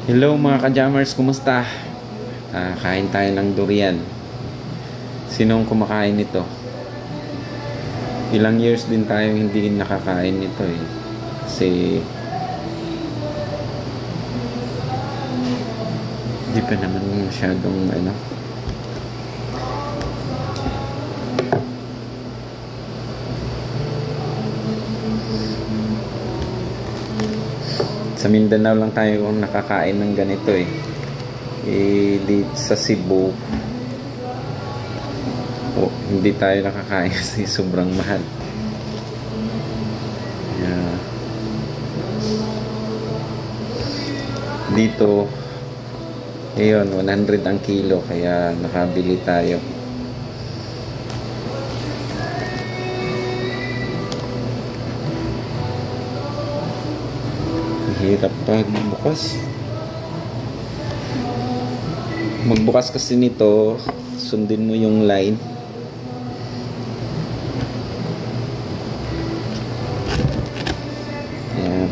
Hello mga ka-jammers, kumusta? Kain tayo ng durian. Sinong kumakain nito? Ilang years din tayo hindi nakakain nito eh. Kasi di pa naman masyadong sa Mindanao lang tayo nakakain ng ganito eh. Dito sa Cebu hindi tayo nakakain kasi sobrang mahal. Dito ngayon 100 ang kilo, kaya nakabili tayo. Hirap magbukas kasi nito, sundin mo yung line. Ayan.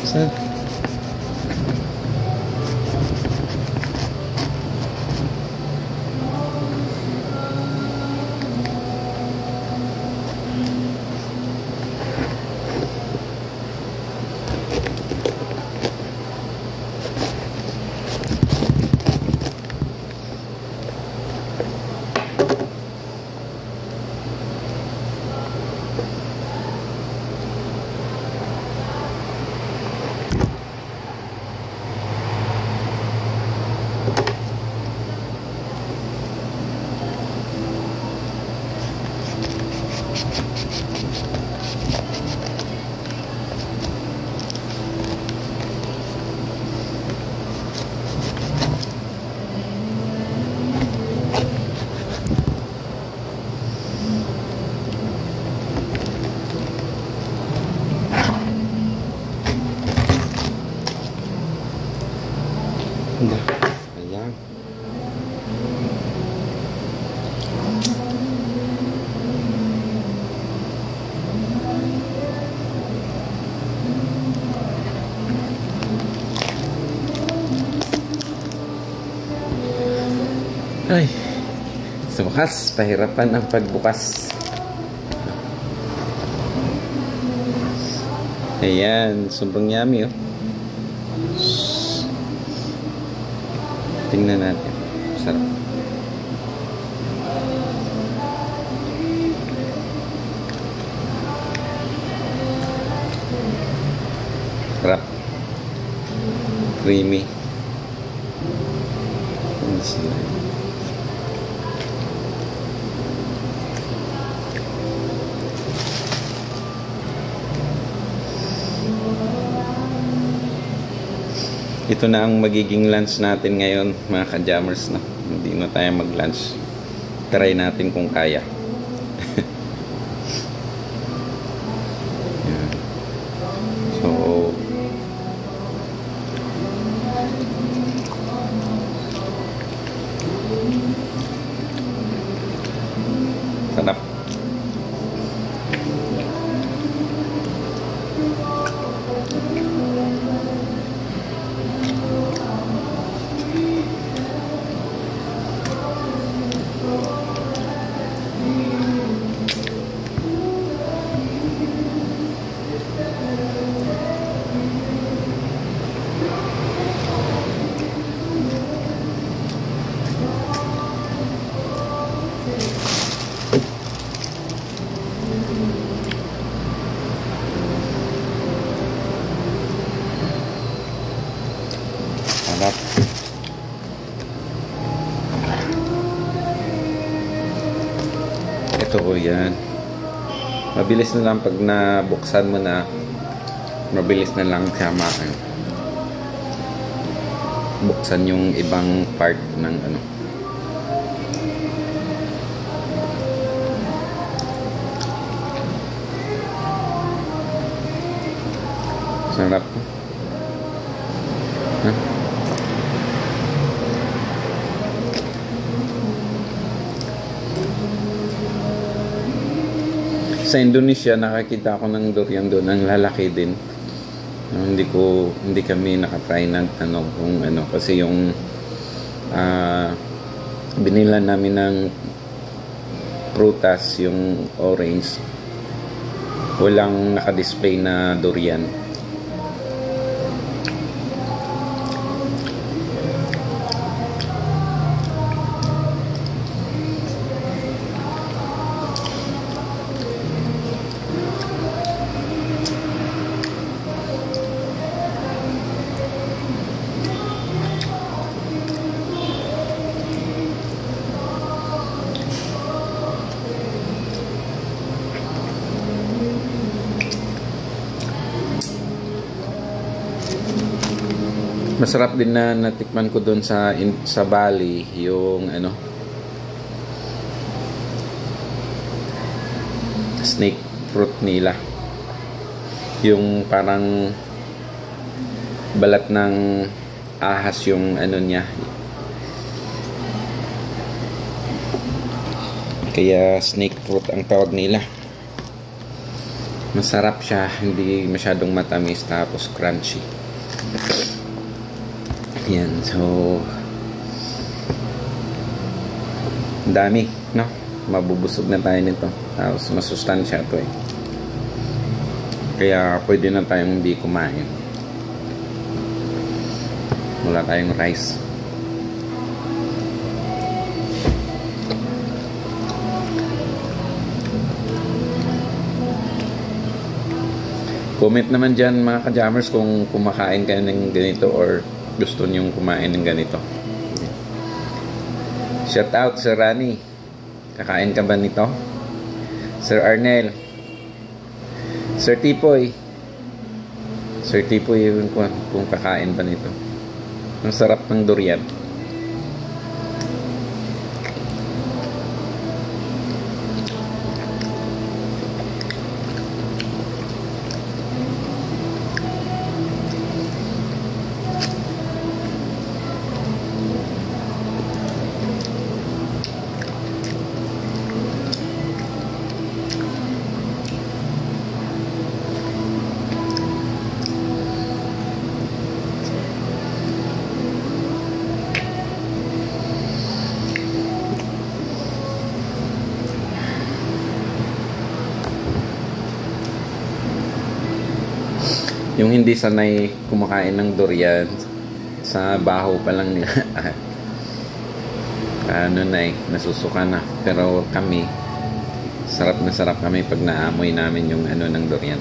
Sir. Ayan. Ay, sa wakas, pahirapan ang pagbukas. Ayan, sobrang yummy oh. Tingnan natin. Sarap. Sarap. Creamy. Ito na ang magiging lunch natin ngayon mga ka-jammers, no? Hindi na tayo mag-lunch. Try natin kung kaya. So sarap. Sarap. Ito po yan. Mabilis na lang pag nabuksan mo na. Mabilis na lang siya buksan yung ibang part ng Sarap. Huh? Sa Indonesia, nakakita ako ng durian doon. Ang lalaki din. Hindi kami nakatry ng kung ano. Kasi yung binila namin ng prutas, yung orange, walang nakadisplay na durian. Masarap din na natikman ko doon sa Bali yung ano, snake fruit nila, yung parang balat ng ahas yung ano niya, kaya snake fruit ang tawag nila. Masarap siya, hindi masyadong matamis, tapos crunchy. Yan, so dami, no? Mabubusog na tayo nito. Tapos masustansya to eh. Kaya pwede na tayong hindi kumain. Wala tayong rice. Comment naman dyan mga ka-jammers kung kumakain kayo ng ganito or gusto niyong kumain ng ganito. Shout out Sir Rani, kakain ka ba nito? Sir Arnel, Sir Tipoy yung kung kakain ba nito. Ang sarap ng durian. Yung hindi sanay kumakain ng durian, sa baho pa lang nila ano na eh, nasusuka na. Pero kami, sarap na sarap kami pag naamoy namin yung ano ng durian.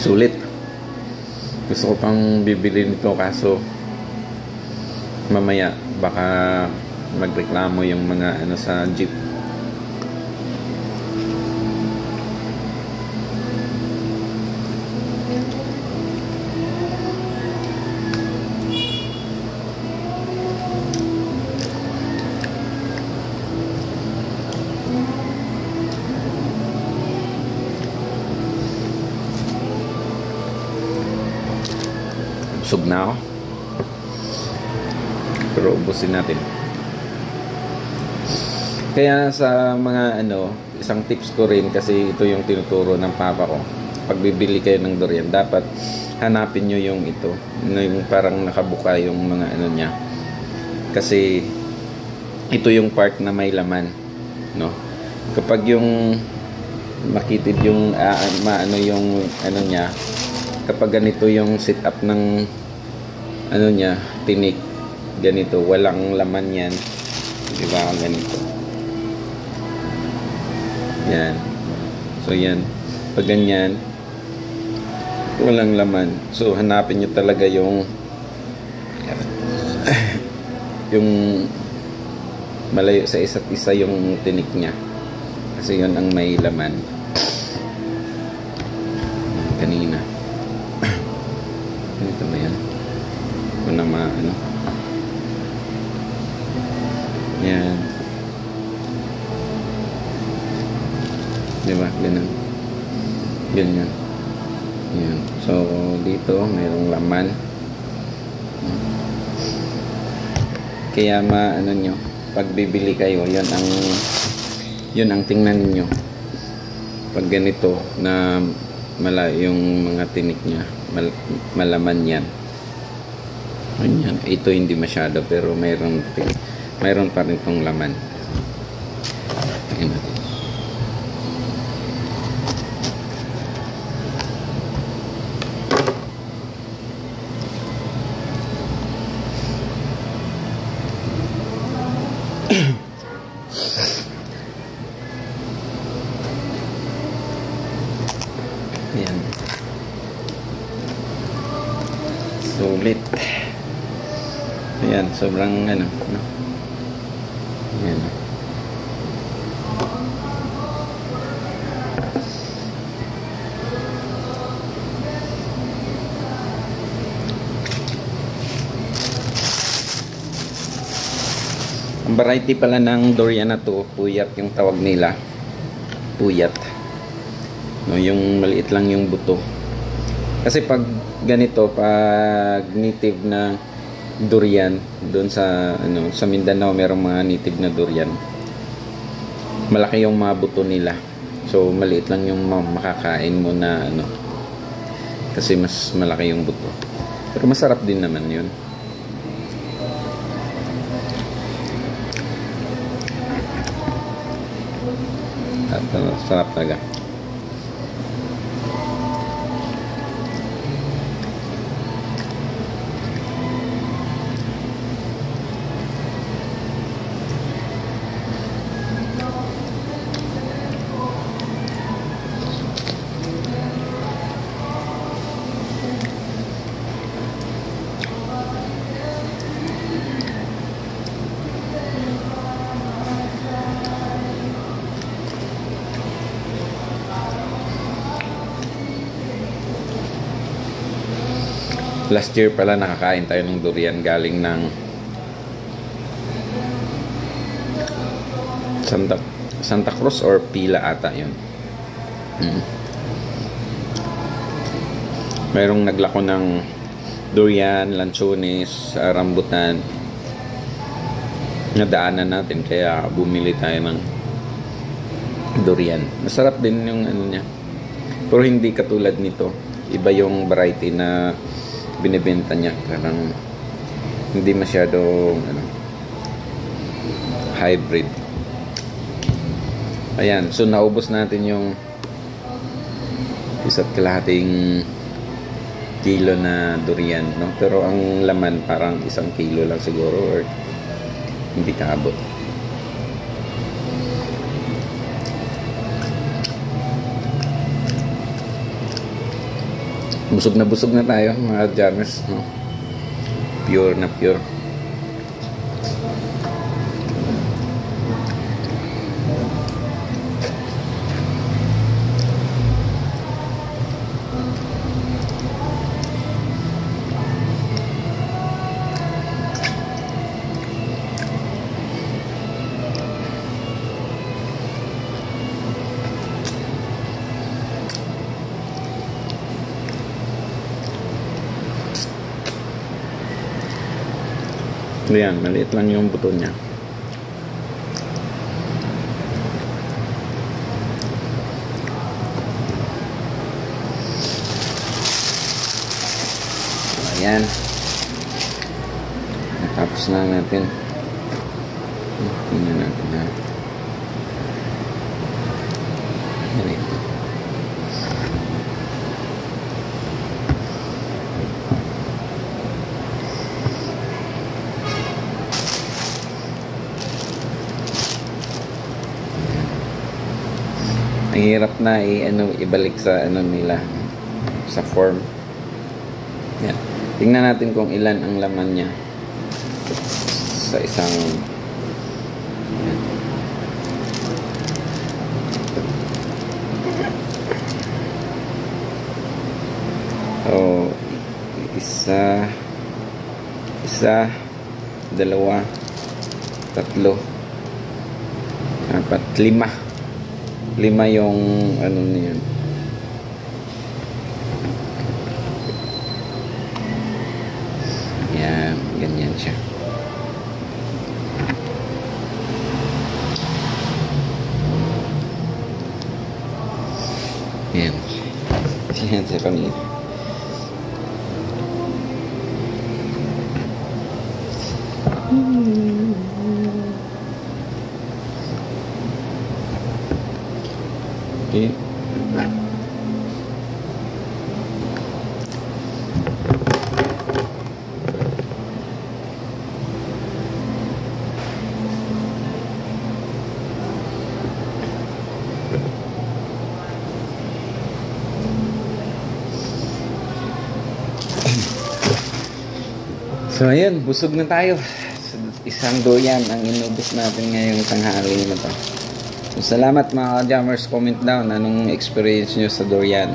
Sulit. Gusto ko pang bibili nito, kaso mamaya baka magreklamo yung mga ano sa jeep. Busog na ako. Pero ubusin natin. Kaya sa mga ano, isang tips ko rin, kasi ito yung tinuturo ng papa ko. Pag bibili kayo ng durian, dapat hanapin nyo yung ito, yung parang nakabuka yung mga ano niya. Kasi ito yung part na may laman, no? Kapag yung makitid yung maano yung ano niya, kapag ganito yung sit up ng ano niya, tinik, ganito, walang laman yan, di ba? Ganito yan. So yan, pag ganyan walang laman, so hanapin nyo talaga yung malayo sa isa't isa yung tinik niya, kasi yun ang may laman. ano. Yan. Diba? Ganun. Ganyan. Yan. So, dito, mayroong laman. Kaya ano nyo, pag bibili kayo, yun ang tingnan niyo. Pag ganito na yung mga tinik niya, malaman yan. Ganyan. Ito hindi masyado, pero mayroon pa rin tong laman. Tingnan natin. Ayan. Sulit. Ayan, sobrang ano, no? Ayan. Ang variety pala ng durian na to, puyat yung tawag nila. Puyat. No, yung maliit lang yung buto. Kasi pag ganito, pag native na durian doon sa sa Mindanao, merong mga native na durian. Malaki yung mga buto nila. So maliit lang yung makakain mo na kasi mas malaki yung buto. Pero masarap din naman 'yun. At sarap talaga. Last year pala nakakain tayo ng durian galing ng Santa Cruz or Pila ata yun. Mayroong naglako ng durian, lanchones, rambutan. Nadaanan natin kaya bumili tayo ng durian. Masarap din yung niya. Pero hindi katulad nito. Iba yung variety na binibenta niya, parang hindi masyadong hybrid. Ayan, so naubos natin yung 1.5 kilo na durian, no? Pero ang laman parang 1 kilo lang siguro or hindi kaabot. Busog na tayo mga Jarmes, no? Pure na pure. Ayan, maliit lang yung buto niya. Ayan. Tapos na natin. Tingnan natin na. Ganito. Ang hirap na ibalik sa nila sa form. Yan. Tingnan natin kung ilan ang laman niya sa isang yan. So 1, 2, 3, 4, 5. 5 yung ano niyan. Yan, ganyan siya. Yan. Yan sa kanila. Okay. So ayan, busog na tayo. Isang durian ang inubos natin ngayong tanghali na to. So, salamat mga ka-jammers, comment down anong experience nyo sa durian.